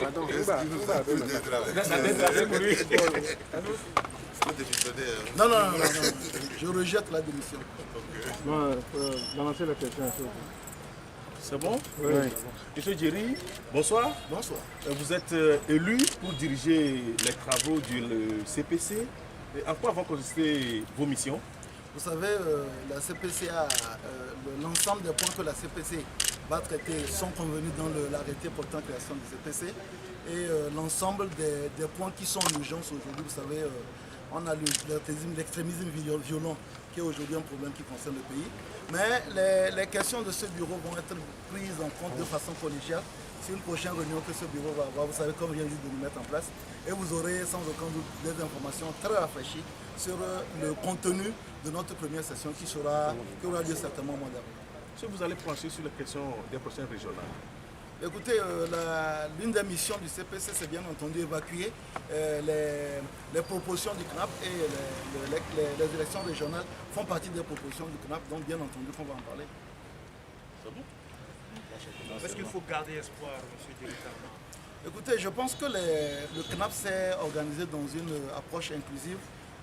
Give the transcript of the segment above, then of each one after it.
Pardon, non, je rejette la démission. non, balancer la question. C'est bon? Oui. Monsieur Djeri, bonsoir. Bonsoir. Vous êtes élu pour diriger les travaux du CPC. En quoi vont consister vos missions? Vous savez, la CPC a l'ensemble des points que la CPC va traiter sont convenus dans l'arrêté portant création du CPC. Et l'ensemble des points qui sont en urgence aujourd'hui, vous savez, on a l'extrémisme violent qui est aujourd'hui un problème qui concerne le pays. Mais les questions de ce bureau vont être prises en compte de façon collégiale sur une prochaine réunion que ce bureau va avoir. Vous savez, comme vient juste de nous mettre en place. Et vous aurez sans aucun doute des informations très rafraîchies sur le contenu de notre première session qui aura lieu certainement au mois d'avril. Est-ce que vous allez plancher sur les questions des prochaines régionales? Écoutez, l'une des missions du CPC, c'est bien entendu évacuer les propositions du CNAP et les élections régionales font partie des propositions du CNAP, donc bien entendu qu'on va en parler. C'est bon? Est-ce qu'il faut garder espoir, M. Djeri? Écoutez, je pense que le CNAP s'est organisé dans une approche inclusive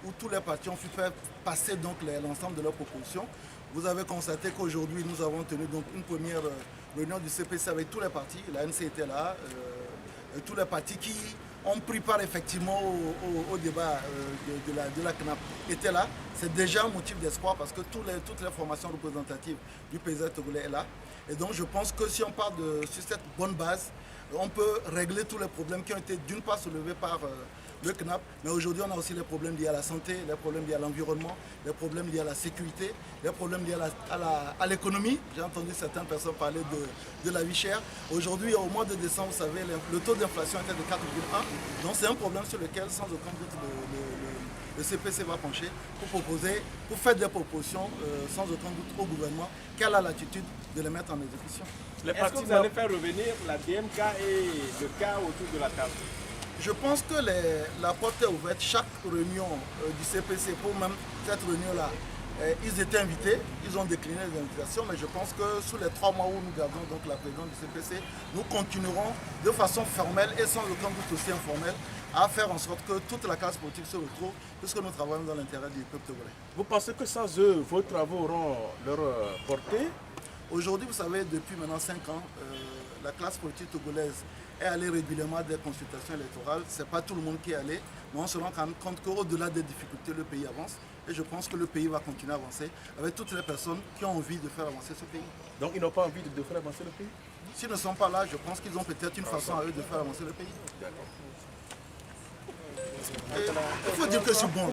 où tous les partis ont pu faire passer l'ensemble de leurs propositions. Vous avez constaté qu'aujourd'hui, nous avons tenu donc une première réunion du CPC avec tous les partis. La NC était là, tous les partis qui ont pris part effectivement au débat de la CNAP étaient là. C'est déjà un motif d'espoir parce que toutes les formations représentatives du paysage togolais est là. Et donc je pense que si on part sur cette bonne base, on peut régler tous les problèmes qui ont été d'une part soulevés par le CNAP, mais aujourd'hui on a aussi les problèmes liés à la santé, les problèmes liés à l'environnement, les problèmes liés à la sécurité, les problèmes liés à l'économie. J'ai entendu certaines personnes parler de la vie chère. Aujourd'hui, au mois de décembre, vous savez, le taux d'inflation était de 4,1. Donc c'est un problème sur lequel, sans aucun doute, le CPC va pencher pour faire des propositions, sans aucun doute, au gouvernement, qu'elle a l'attitude de les mettre en exécution. Est-ce que vous allez faire revenir la DMK et le cas autour de la table? Je pense que la porte est ouverte. Chaque réunion du CPC, pour même cette réunion-là, ils étaient invités, ils ont décliné les invitations, mais je pense que sous les 3 mois où nous gardons donc la présidence du CPC, nous continuerons de façon formelle et sans aucun doute aussi informelle à faire en sorte que toute la classe politique se retrouve, puisque nous travaillons dans l'intérêt du peuple togolais. Vous pensez que sans eux, vos travaux auront leur portée? Aujourd'hui, vous savez, depuis maintenant 5 ans, la classe politique togolaise est allée régulièrement à des consultations électorales. Ce n'est pas tout le monde qui est allé, mais on se rend compte qu'au-delà des difficultés, le pays avance. Et je pense que le pays va continuer à avancer avec toutes les personnes qui ont envie de faire avancer ce pays. Donc ils n'ont pas envie de faire avancer le pays? S'ils ne sont pas là, je pense qu'ils ont peut-être une façon à eux de faire avancer le pays. Et il faut dire que je suis bon.